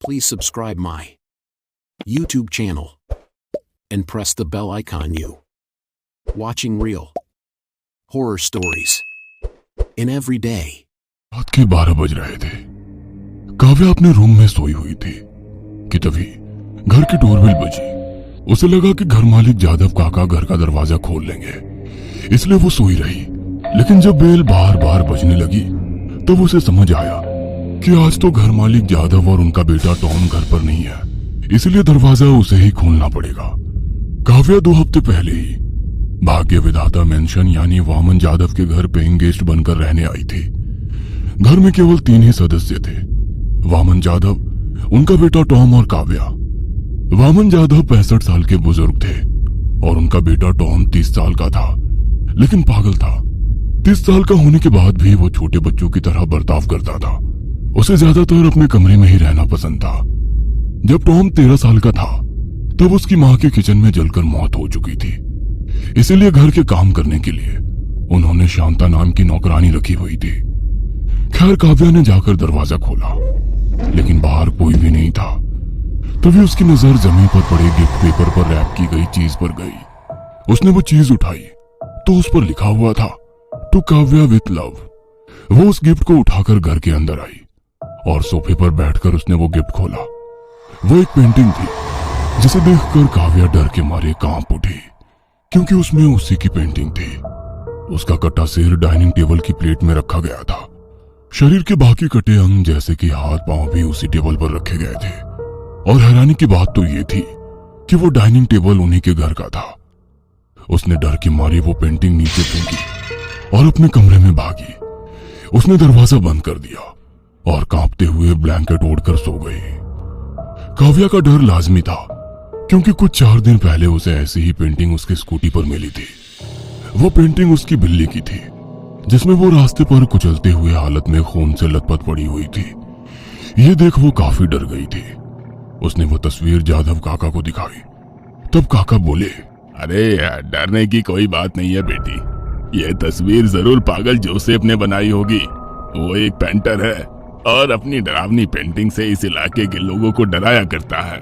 please subscribe my YouTube channel and press the bell icon. You watching real horror stories in every day. रात के 12 बज रहे थे। काव्या अपने रूम में सोई हुई थी कि तभी घर की डोरबेल बजी। उसे लगा कि घर मालिक जादव काका घर का दरवाजा खोल लेंगे, इसलिए वो सोई रही। लेकिन जब बेल बार बार बजने लगी तब उसे समझ आया कि आज तो घर मालिक जादव और उनका बेटा टॉम घर पर नहीं है, इसलिए दरवाजा उसे ही खोलना पड़ेगा। काव्या 2 हफ्ते पहले ही भाग्य विधाता मेंशन यानी वामन जादव के घर पेइंग गेस्ट बनकर रहने आई थी। घर में केवल 3 ही सदस्य थे, वामन जादव, उनका बेटा टॉम और काव्या। वामन जादव 65 साल के बुजुर्ग थे और उनका बेटा टॉम 30 साल का था, लेकिन पागल था। 30 साल का होने के बाद भी वो छोटे बच्चों की तरह बर्ताव करता था। उसे ज्यादातर अपने कमरे में ही रहना पसंद था। जब टॉम 13 साल का था तब उसकी मां के किचन में जलकर मौत हो चुकी थी, इसीलिए घर के काम करने के लिए उन्होंने शांता नाम की नौकरानी रखी हुई थी। खैर, काव्या ने जाकर दरवाजा खोला, लेकिन बाहर कोई भी नहीं था। तभी उसकी नजर जमीन पर पड़े गिफ्ट पेपर पर रैप की गई चीज पर गई। उसने वो चीज उठाई तो उस पर लिखा हुआ था, टू काव्या विथ लव। वो उस गिफ्ट को उठाकर घर के अंदर आई और सोफे पर बैठकर उसने वो गिफ्ट खोला। वो एक पेंटिंग थी जिसे देखकर काव्या डर के मारे कांप उठी, क्योंकि उसमें उसी की पेंटिंग थी। उसका कटा सिर डाइनिंग टेबल की प्लेट में रखा गया था। शरीर के बाकी कटे अंग जैसे कि हाथ पांव भी उसी टेबल पर रखे गए थे। और हैरानी की बात तो ये थी कि वो डाइनिंग टेबल उन्हीं के घर का था। उसने डर के मारे वो पेंटिंग नीचे फेंकी और अपने कमरे में भागी। उसने दरवाजा बंद कर दिया और कांपते हुए ब्लैंकेट ओढ़कर सो गई। काव्या का डर लाजमी था, क्योंकि कुछ 4 दिन पहले उसे ऐसी ही पेंटिंग उसके स्कूटी पर मिली थी। वो पेंटिंग उसकी बिल्ली की थी, जिसमें वो रास्ते पर कुचलते हुए हालत में खून से लथपथ पड़ी हुई थी। ये देख वो काफी डर गई थी। उसने वो तस्वीर जादव काका को दिखाई। तब काका बोले, अरे यार, डरने की कोई बात नहीं है बेटी। ये तस्वीर जरूर पागल जोसेफ ने बनाई होगी। वो एक पेंटर है और अपनी डरावनी पेंटिंग से इस इलाके के लोगों को डराया करता है।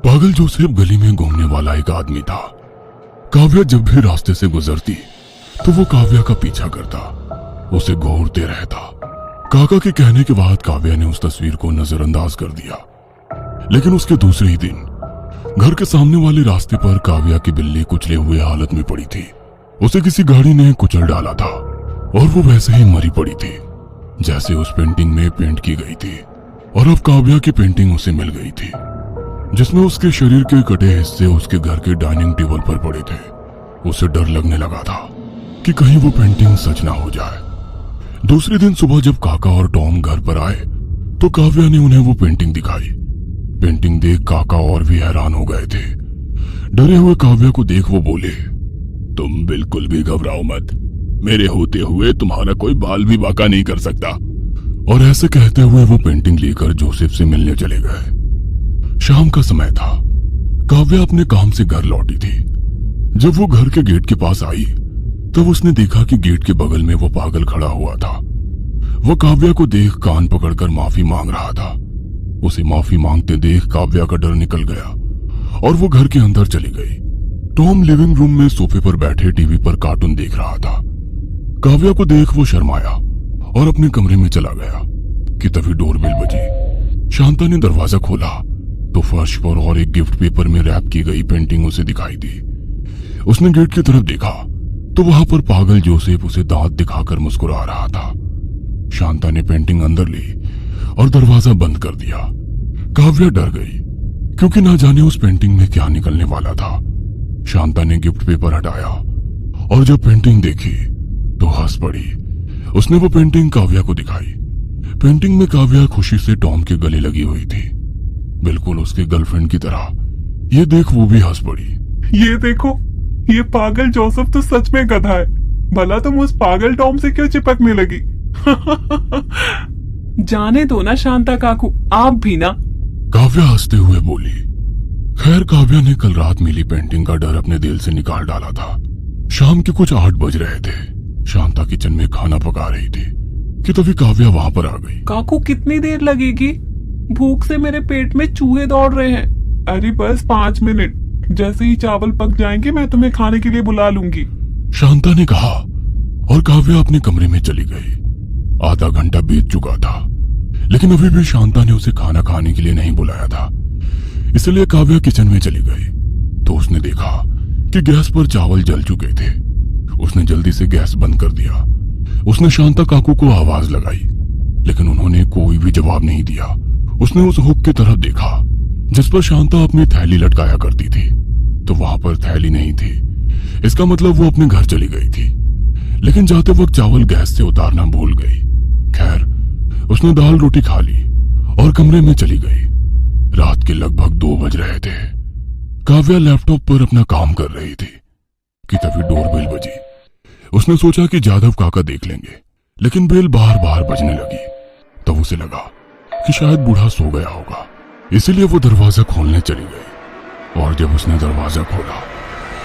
पागल जोसेफ गली में घूमने वाला एक आदमी था। काव्या जब भी रास्ते से गुजरती तो वो काव्या का पीछा करता, उसे घूरते रहता। काका के कहने के बाद काव्या ने उस तस्वीर को नजरअंदाज कर दिया। लेकिन उसके दूसरे ही दिन घर के सामने वाले रास्ते पर काव्या की बिल्ली कुचले हुए हालत में पड़ी थी। उसे किसी गाड़ी ने कुचल डाला था और वो वैसे ही मरी पड़ी थी जैसे उस पेंटिंग में पेंट की गई थी। और अब काव्या की पेंटिंग उसे मिल गई थी, जिसमें उसके शरीर के कटे हिस्से उसके घर के डाइनिंग टेबल पर पड़े थे। उसे डर लगने लगा था कि कहीं वो पेंटिंग सच ना हो जाए। दूसरे दिन सुबह जब काका और टॉम घर पर आए तो काव्या ने उन्हें वो पेंटिंग दिखाई। पेंटिंग देख काका और भी हैरान हो गए थे। डरे हुए काव्या को देख वो बोले, तुम बिल्कुल भी घबराओ मत। मेरे होते हुए तुम्हारा कोई बाल भी बांका नहीं कर सकता। और ऐसे कहते हुए वो पेंटिंग लेकर जोसेफ से मिलने चले गए। शाम का समय था। काव्या अपने काम से घर लौटी थी। जब वो घर के गेट के पास आई तब उसने देखा कि गेट के बगल में वो पागल खड़ा हुआ था। वो काव्या को देख कान पकड़कर माफी मांग रहा था। उसे माफी मांगते देख काव्या का डर निकल गया और वो घर के अंदर चली गई। टॉम लिविंग रूम में सोफे पर बैठे टीवी पर कार्टून देख रहा था। काव्या को देख वो शर्माया और अपने कमरे में चला गया कि तभी डोरबेल बजी। शांता ने दरवाजा खोला तो फर्श पर और एक गिफ्ट पेपर में रैप की गई पेंटिंग उसे दिखाई दी। उसने गेट की तरफ देखा तो वहां पर पागल जोसेफ उसे दांत दिखाकर मुस्कुरा रहा था। शांता ने पेंटिंग अंदर ली और दरवाजा बंद कर दिया। काव्या डर गई, क्योंकि ना जाने उस पेंटिंग में क्या निकलने वाला था। शांता ने गिफ्ट पेपर हटाया और जब पेंटिंग देखी तो हंस पड़ी। उसने वो पेंटिंग काव्या को दिखाई। पेंटिंग में काव्या खुशी से टॉम के गले लगी हुई थी, बिल्कुल उसके गर्लफ्रेंड की तरह। ये देख वो भी हंस पड़ी। ये देखो, ये पागल जोसेफ तो सच में गधा है। भला तुम उस पागल टॉम से क्यों चिपकने लगी? जाने दो ना शांता काकू, आप भी ना। काव्या हंसते हुए बोली। खैर, काव्या ने कल रात मिली पेंटिंग का डर अपने दिल से निकाल डाला था। शाम के कुछ 8 बज रहे थे। शांता किचन में खाना पका रही थी कि तभी काव्या वहां पर आ गई। काकू, कितनी देर लगेगी? भूख से मेरे पेट में चूहे दौड़ रहे हैं। अरे बस 5 मिनट, जैसे ही चावल पक जाएंगे मैं तुम्हें खाने के लिए बुला लूंगी। शांता ने कहा और काव्या अपने कमरे में चली गई। आधा घंटा बीत चुका था, लेकिन अभी भी शांता ने उसे खाना खाने के लिए नहीं बुलाया था। इसलिए काव्या किचन में चली गई तो उसने देखा कि गैस पर चावल जल चुके थे। उसने जल्दी से गैस बंद कर दिया। उसने शांता काकू को आवाज लगाई, लेकिन उन्होंने कोई भी जवाब नहीं दिया। उसने उस हुक की तरफ देखा जिस पर शांता अपनी थैली लटकाया करती थी, तो वहां पर थैली नहीं थी। इसका मतलब वो अपने घर चली गई थी, लेकिन जाते वक्त चावल गैस से उतारना भूल गई। खैर, उसने दाल रोटी खा ली और कमरे में चली गई। रात के लगभग 2 बज रहे थे। काव्या लैपटॉप पर अपना काम कर रही थी कि तभी डोरबेल बजी। उसने सोचा कि जादव काका देख लेंगे, लेकिन बेल बार बार बजने लगी। तब उसे लगा कि शायद बूढ़ा सो गया होगा, इसीलिए वो दरवाजा खोलने चली गई। और जब उसने दरवाजा खोला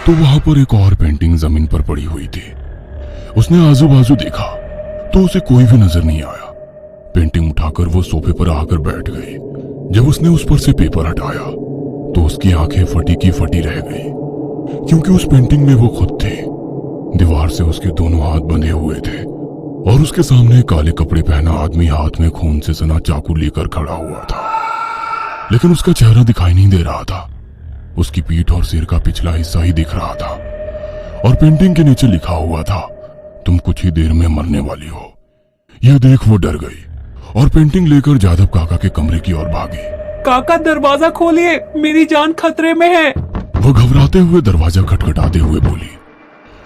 तो वहां पर एक और पेंटिंग जमीन पर पड़ी हुई थी। उसने आजू बाजू देखा तो उसे कोई भी नजर नहीं आया। पेंटिंग उठाकर वो सोफे पर आकर बैठ गई। जब उसने उस पर से पेपर हटाया तो उसकी आंखें फटी की फटी रह गई, क्योंकि उस पेंटिंग में वो खुद थे। दीवार से उसके दोनों हाथ बंधे हुए थे और उसके सामने काले कपड़े पहना आदमी हाथ में खून से सना चाकू लेकर खड़ा हुआ था, लेकिन उसका चेहरा दिखाई नहीं दे रहा था। उसकी पीठ और सिर का पिछला हिस्सा ही दिख रहा था और पेंटिंग के नीचे लिखा हुआ था, तुम कुछ ही देर में मरने वाली हो। यह देख वो डर गई और पेंटिंग लेकर जादव काका के कमरे की ओर भागी। काका दरवाजा खोलिए, मेरी जान खतरे में है। वो घबराते हुए दरवाजा खटखटाते हुए बोली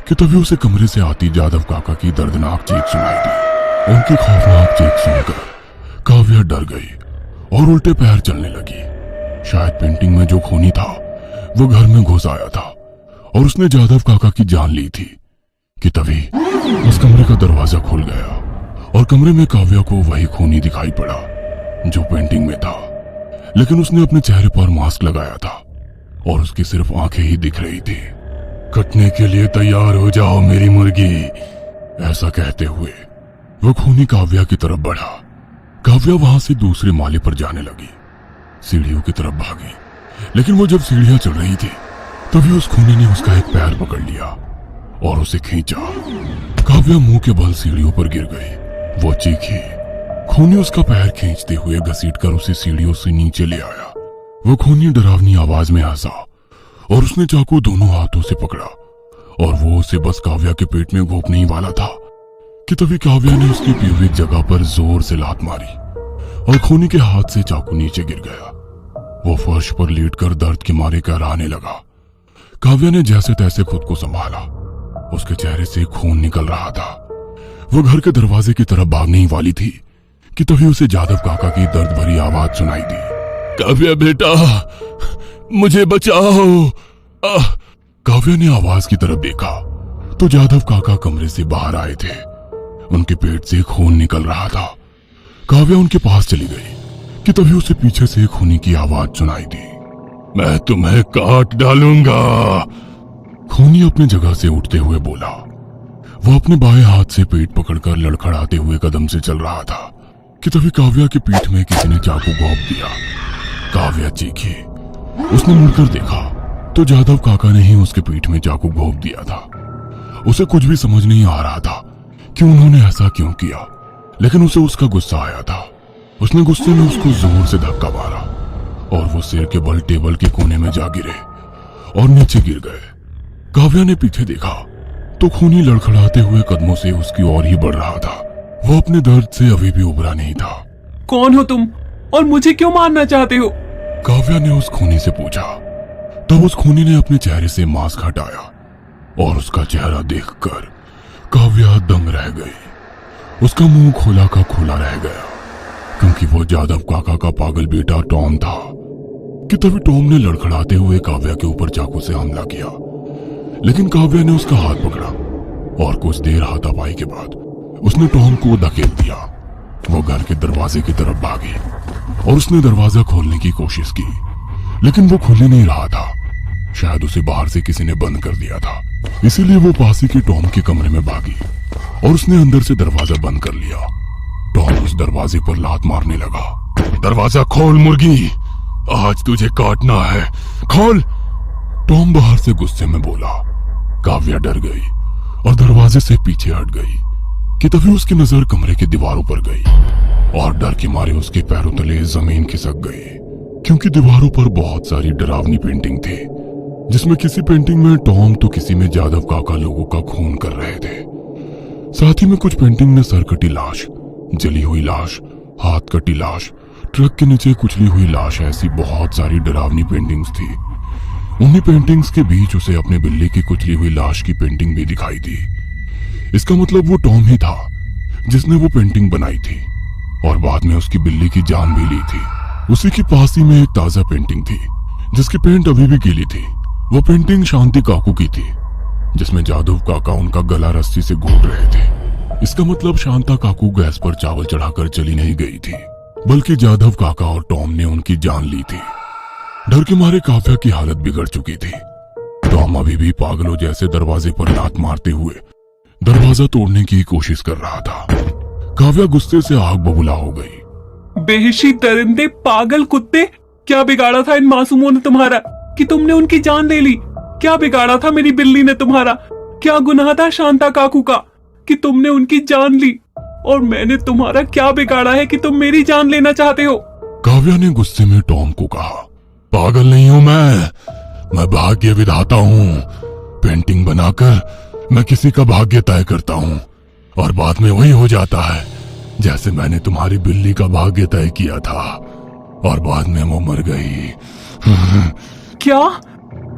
कि तभी उसे कमरे से आती जादव काका की दर्दनाक चीख सुनाई दी। उनकी खौफनाक चीख सुनकर काव्या डर गई और उल्टे पैर चलने लगी। शायद पेंटिंग में जो खूनी था वो घर में घुस आया था और उसने जादव काका की जान ली थी कि तभी उस कमरे का दरवाजा खुल गया और कमरे में काव्या को वही खूनी दिखाई पड़ा जो पेंटिंग में था, लेकिन उसने अपने चेहरे पर मास्क लगाया था और उसकी सिर्फ आंखें ही दिख रही थी। कटने के लिए तैयार हो जाओ मेरी मुर्गी, ऐसा कहते हुए वो खूनी काव्या की तरफ बढ़ा। काव्या वहां से दूसरे माले पर जाने लगी, सीढ़ियों की तरफ भागी, लेकिन वो जब सीढ़ियां चढ़ रही थी तभी उस खूनी ने उसका एक पैर पकड़ लिया और उसे खींचा। काव्या मुंह के बल सीढ़ियों पर गिर गई। वो चीखी। खूनी उसका पैर खींचते हुए घसीटकर उसे सीढ़ियों से नीचे ले आया। वो खूनी डरावनी आवाज में हंसा और उसने चाकू दोनों हाथों से पकड़ा और वो उसे बस काव्या के पेट में घोंपने ही वाला था कि तभी काव्या ने उसकी प्यूबिक जगह पर जोर से लात मारी और खूनी के हाथ से चाकू नीचे गिर गया। वो फर्श पर लेटकर दर्द के मारे कराने लगा। काव्या ने जैसे तैसे खुद को संभाला। उसके चेहरे से खून निकल रहा था। वो घर के दरवाजे की तरफ भागने ही वाली थी कि तभी उसे जादव काका की दर्द भरी आवाज सुनाई दी। काव्या बेटा, मुझे बचाओ। काव्या ने आवाज की तरफ देखा तो जादव काका कमरे से बाहर आए थे। उनके पेट से खून निकल रहा था। काव्या उनके पास चली गई कि तभी उसे पीछे से खूनी की आवाज सुनाई दी। मैं तुम्हें काट डालूंगा। खूनी अपनी जगह से उठते हुए बोला। वो अपने बाएं हाथ से पेट पकड़कर लड़खड़ाते हुए कदम से चल रहा था कि तभी काव्या की पीठ में किसी ने चाकू घोंप दिया। काव्या चीखी। उसने मुड़कर देखा तो जादव काका ने ही उसके पीठ में चाकू घोंप दिया था। उसे कुछ भी समझ नहीं आ रहा था कि उन्होंने ऐसा क्यों किया, लेकिन उसे उसका गुस्सा आया था। उसने गुस्से में उसको जोर से धक्का मारा और वो सिर के बल टेबल के कोने में जा गिरे और नीचे गिर गए। काव्या ने पीछे देखा तो खूनी लड़खड़ाते हुए कदमों से उसकी ओर ही बढ़ रहा था। वो अपने दर्द से अभी भी उबरा नहीं था। कौन हो तुम और मुझे क्यों मारना चाहते हो? काव्या ने उस खूनी से पूछा। तब उस खूनी ने अपने चेहरे से मास्क हटाया और उसका चेहरा देखकर काव्या दंग रह गई। उसका मुंह खोला का खोला रह गया, क्योंकि वो जादव काका का पागल बेटा टॉम था कि तभी टॉम ने लड़खड़ाते हुए काव्या के ऊपर चाकू से हमला किया, लेकिन काव्या ने उसका हाथ पकड़ा और कुछ देर हाथापाई के बाद उसने टॉम को धकेल दिया। वो घर के दरवाजे की तरफ भागी और उसने दरवाजा खोलने की कोशिश की, लेकिन वो खुल नहीं रहा था। शायद उसे बाहर से किसी ने बंद कर दिया था, इसीलिए वो पास ही के टॉम के कमरे में भागी और उसने अंदर से दरवाजा बंद कर लिया। टॉम उस दरवाजे पर लात मारने लगा दरवाजा खोल मुर्गी, आज तुझे काटना है, खोल। टॉम बाहर से गुस्से में बोला। काव्या डर गई और दरवाजे से पीछे हट गई कि तभी उसकी नजर कमरे की दीवारों पर गई और डर के मारे उसके पैरों तले जमीन खिसक गई, क्योंकि दीवारों पर बहुत सारी डरावनी पेंटिंग थी, जिसमें किसी पेंटिंग में टॉम तो किसी में जादव काका लोगों का खून कर रहे थे। साथ ही में कुछ पेंटिंग में सरकटी लाश, जली हुई लाश, हाथ कटी लाश, ट्रक के नीचे कुचली हुई लाश, ऐसी बहुत सारी डरावनी पेंटिंग्स थी। उन्हीं पेंटिंग्स के बीच उसे अपने बिल्ली की कुचली हुई लाश की पेंटिंग भी दिखाई दी। इसका मतलब वो टॉम ही था जिसने वो पेंटिंग बनाई थी और बाद में उसकी बिल्ली की जान भी ली थी। उसी के पास ही में एक ताजा पेंटिंग थी जिसकी पेंट अभी भी गीली थी। वो पेंटिंग शांति काकू की थी, जिसमें जादव काका उनका गला रस्सी से घोट रहे थे। इसका मतलब शांता काकू गैस पर चावल चढ़ाकर चली नहीं गई थी, बल्कि जादव काका और टॉम ने उनकी जान ली थी। डर के मारे काव्या की हालत बिगड़ चुकी थी। टॉम अभी भी पागलों जैसे दरवाजे पर लात मारते हुए दरवाजा तोड़ने की कोशिश कर रहा था। काव्या गुस्से से आग बबूला हो गई। बेहिशी दरिंदे, पागल कुत्ते, क्या बिगाड़ा था इन मासूमों ने तुम्हारा कि तुमने उनकी जान ले ली? क्या बिगाड़ा था मेरी बिल्ली ने तुम्हारा? क्या गुनाह था शांता काकू का कि तुमने उनकी जान ली? और मैंने तुम्हारा क्या बिगाड़ा है कि तुम मेरी जान लेना चाहते हो? काव्या ने गुस्से में टॉम को कहा, पागल नहीं हूं मैं भाग्य विधाता हूं। पेंटिंग बनाकर मैं किसी का भाग्य तय करता हूं और बाद में वही हो जाता है जैसे मैंने तुम्हारी बिल्ली का भाग्य तय किया था और बाद में वो मर गई। क्या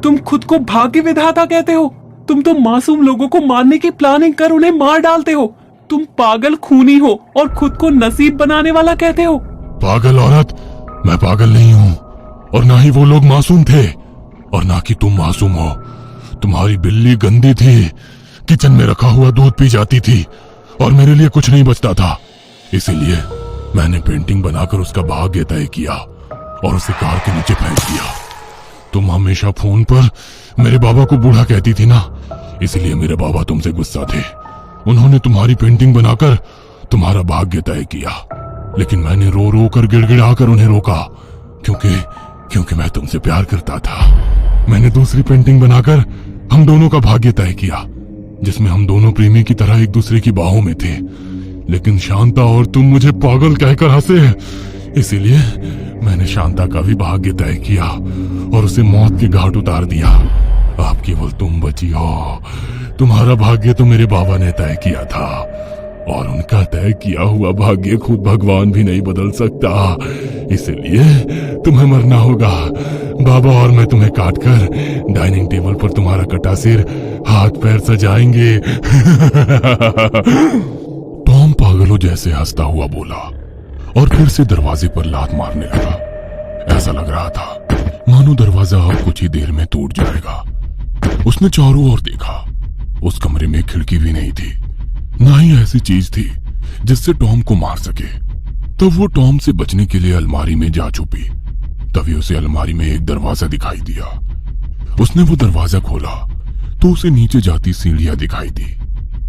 तुम खुद को भाग्य विधाता कहते हो? तुम तो मासूम लोगों को मारने की प्लानिंग कर उन्हें मार डालते हो। तुम पागल खूनी हो और खुद को नसीब बनाने वाला कहते हो। पागल औरत, मैं पागल नहीं हूं और ना ही वो लोग मासूम थे और ना कि तुम मासूम हो। तुम्हारी बिल्ली गंदी थी, किचन में रखा हुआ दूध पी जाती थी और मेरे लिए कुछ नहीं बचता था। इसीलिए मैंने पेंटिंग बनाकर उसका भाग्य तय किया और उसे कार के नीचे फेंक दिया। तुम हमेशा फोन पर मेरे बाबा को बूढ़ा कहती थी ना, इसलिए मेरे बाबा तुमसे गुस्सा थे। उन्होंने तुम्हारी पेंटिंग बनाकर तुम्हारा भाग्य तय किया, लेकिन मैंने रो रो कर गिड़गिड़ा कर उन्हें रोका, क्योंकि मैं तुमसे प्यार करता था। मैंने दूसरी पेंटिंग बनाकर हम दोनों का भाग्य तय किया, जिसमें हम दोनों प्रेमी की तरह एक दूसरे की बाहों में थे। लेकिन शांता और तुम मुझे पागल कहकर हंसे, इसीलिए मैंने शांता का भी भाग्य तय किया और उसे मौत के घाट उतार दिया। अब केवल तुम बची हो। तुम्हारा भाग्य तो मेरे बाबा ने तय किया था और उनका तय किया हुआ भाग्य खुद भगवान भी नहीं बदल सकता, इसलिए तुम्हें मरना होगा। बाबा और मैं तुम्हें काटकर डाइनिंग टेबल पर तुम्हारा कटा सिर, हाथ पैर सजाएंगे। टॉम पागलों जैसे हंसता हुआ बोला और फिर से दरवाजे पर लात मारने लगा। ऐसा लग रहा था मानो दरवाजा अब कुछ ही देर में टूट जाएगा। उसने चारों ओर देखा, उस कमरे में खिड़की भी नहीं थी, ना ही ऐसी चीज थी जिससे टॉम को मार सके। तब वो टॉम से बचने के लिए अलमारी में जा छुपी। तभी उसे अलमारी में एक दरवाजा दिखाई दिया। उसने वो दरवाजा खोला तो उसे नीचे जाती सीढ़ियां दिखाई दी।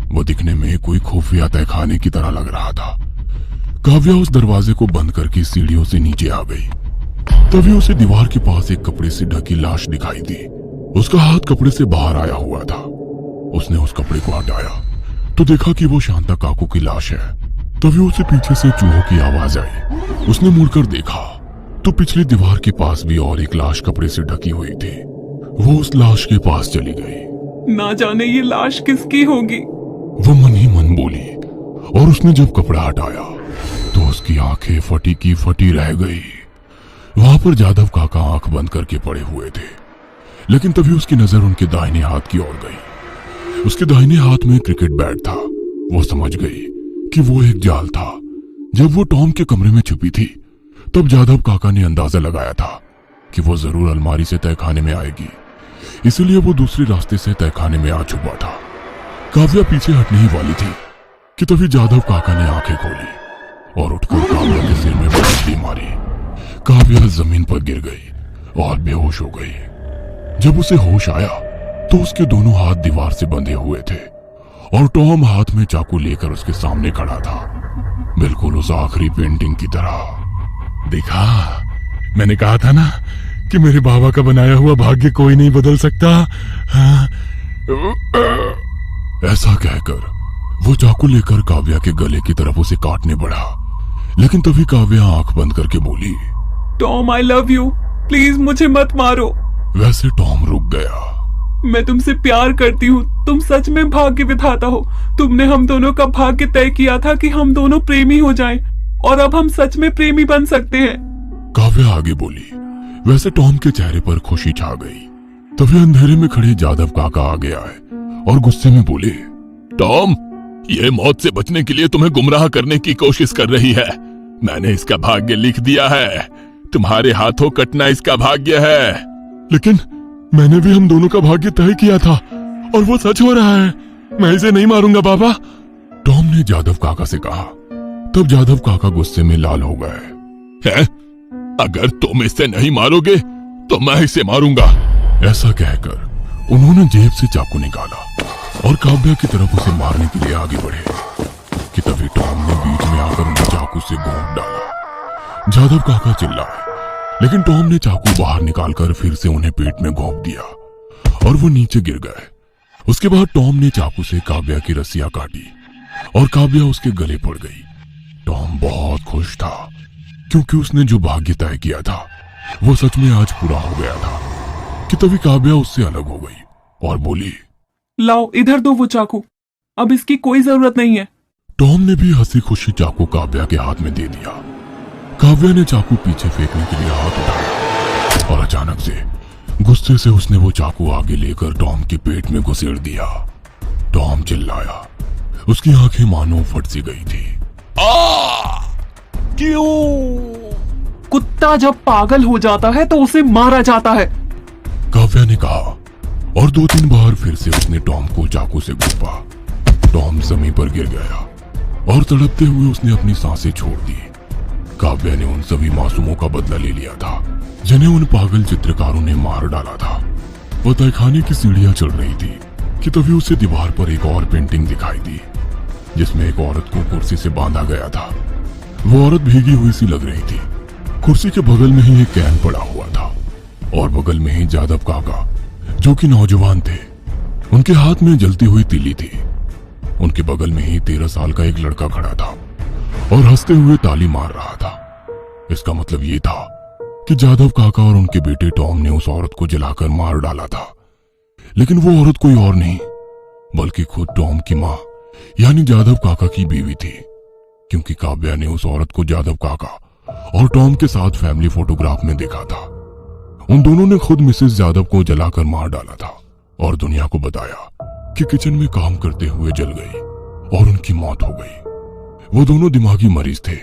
वो दिखने में कोई खुफिया तहखाने की तरह लग रहा था। काव्या उस दरवाजे को बंद करके सीढ़ियों से नीचे आ गई। तभी उसे दीवार के पास एक कपड़े से ढकी लाश दिखाई दी। उसका हाथ कपड़े से बाहर आया हुआ था। उसने उस कपड़े को हटाया तो देखा कि वो शांता काकू की लाश है। तभी उसे पीछे से चूहों की आवाज आई। उसने मुड़कर देखा तो पिछली दीवार के पास भी और एक लाश कपड़े से ढकी हुई थी। वो उस लाश के पास चली गई। ना जाने ये लाश किसकी होगी, वो मन ही मन बोली। और उसने जब कपड़ा हटाया तो उसकी आंखें फटी की फटी रह गई। वहां पर जादव काका आंख बंद करके पड़े हुए थे, लेकिन तभी उसकी नजर उनके दाहिने हाथ की ओर गई। उसके दाहिने हाथ में क्रिकेट बैट था। वो समझ गई कि वो एक जाल था। जब वो टॉम के कमरे में छुपी थी तब जादव काका ने अंदाजा लगाया था कि वो जरूर अलमारी से तहखाने में आएगी, इसलिए वो दूसरे रास्ते से तहखाने में आ छुपा था। काव्या पीछे हटने ही वाली थी कि तभी जादव काका ने आंखें खोली और उठकर काव्या के सिर में पटकी मारी। काव्या जमीन पर गिर गई और बेहोश हो गई। जब उसे होश आया तो उसके दोनों हाथ दीवार से बंधे हुए थे और टॉम हाथ में चाकू लेकर उसके सामने खड़ा था, बिल्कुल उस आखिरी पेंटिंग की तरह। देखा, मैंने कहा था ना कि मेरे बाबा का बनाया हुआ भाग्य कोई नहीं बदल सकता। हाँ। ऐसा कहकर वो चाकू लेकर काव्या के गले की तरफ उसे काटने बढ़ा, लेकिन तभी काव्या आंख बंद करके बोली, Tom I love you, please मुझे मत मारो। वैसे टॉम रुक गया। मैं तुमसे प्यार करती हूँ, तुम सच में भाग्य विधाता हो। तुमने हम दोनों का भाग्य तय किया था कि हम दोनों प्रेमी हो जाएं, और अब हम सच में प्रेमी बन सकते हैं। काव्या आगे बोली। वैसे टॉम के चेहरे पर खुशी छा गई। तभी अंधेरे में खड़े जादव काका आ गया है और गुस्से में बोले, टॉम, ये मौत से बचने के लिए तुम्हें गुमराह करने की कोशिश कर रही है। मैंने इसका भाग्य लिख दिया है, तुम्हारे हाथों कटना इसका भाग्य है। लेकिन मैंने भी हम दोनों का भाग्य तय किया था और वो सच हो रहा है। मैं इसे नहीं मारूंगा बाबा, टॉम ने जादव काका से कहा। तब जादव काका गुस्से में लाल हो गए। हैं? अगर तुम इसे नहीं मारोगे तो मैं इसे मारूंगा। ऐसा कहकर उन्होंने जेब से चाकू निकाला और काव्या की तरफ उसे मारने के लिए आगे बढ़े कि तभी टॉम ने बीच में आकर उन्हें चाकू से घोंप डाला। जादव काका चिल्लाए, लेकिन टॉम ने चाकू बाहर निकालकर फिर से उन्हें पेट में घोंप दिया और वो नीचे गिर गए। उसके बाद टॉम ने चाकू से काव्या की रस्सियां काटी और काव्या उसके गले पड़ गई। टॉम बहुत खुश था क्योंकि उसने जो भाग्य तय किया था वो सच में आज पूरा हो गया था। कि तभी काव्या उससे अलग हो गई और बोली, लाओ इधर दो वो चाकू, अब इसकी कोई जरूरत नहीं है। टॉम ने भी हंसी खुशी चाकू काव्या के हाथ में दे दिया। काव्या ने चाकू पीछे फेंकने के लिए हाथ उठाया और अचानक से गुस्से से उसने वो चाकू आगे लेकर टॉम के पेट में घुसेड़ दिया। टॉम चिल्लाया, उसकी आंखें मानो फट सी गई थी। क्यों? कुत्ता जब पागल हो जाता है तो उसे मारा जाता है, काव्या ने कहा और 2-3 बार फिर से उसने टॉम को चाकू से घोंपा। टॉम जमीन पर गिर गया और तड़पते हुए उसने अपनी सांसें छोड़ दी। काव्या ने उन सभी मासूमों का बदला ले लिया था जिन्हें उन पागल चित्रकारों ने मार डाला था। वो तहखाने की सीढ़ियां चढ़ रही थी कि तभी उसे दीवार पर एक और पेंटिंग दिखाई दी जिसमें एक औरत को कुर्सी से बांधा गया था। वो औरत भीगी हुई सी लग रही थी। कुर्सी के बगल में ही एक कैन पड़ा हुआ था और बगल में ही जादव काका, जो कि नौजवान थे, उनके हाथ में जलती हुई तीली थी। उनके बगल में ही 13 साल का एक लड़का खड़ा था और हंसते हुए ताली मार रहा था। इसका मतलब ये था कि जादव काका और उनके बेटे टॉम ने उस औरत को जलाकर मार डाला था। लेकिन वो औरत कोई और नहीं बल्कि खुद टॉम की माँ यानी जादव काका की बीवी थी, क्योंकि काव्या ने उस औरत को जादव काका और टॉम के साथ फैमिली फोटोग्राफ में देखा था। उन दोनों ने खुद मिसेस यादव को जलाकर मार डाला था और दुनिया को बताया कि किचन में काम करते हुए जल गई और उनकी मौत हो गई। वो दोनों दिमागी मरीज थे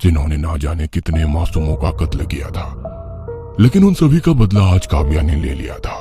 जिन्होंने ना जाने कितने मासूमों का कत्ल किया था, लेकिन उन सभी का बदला आज काव्या ने ले लिया था।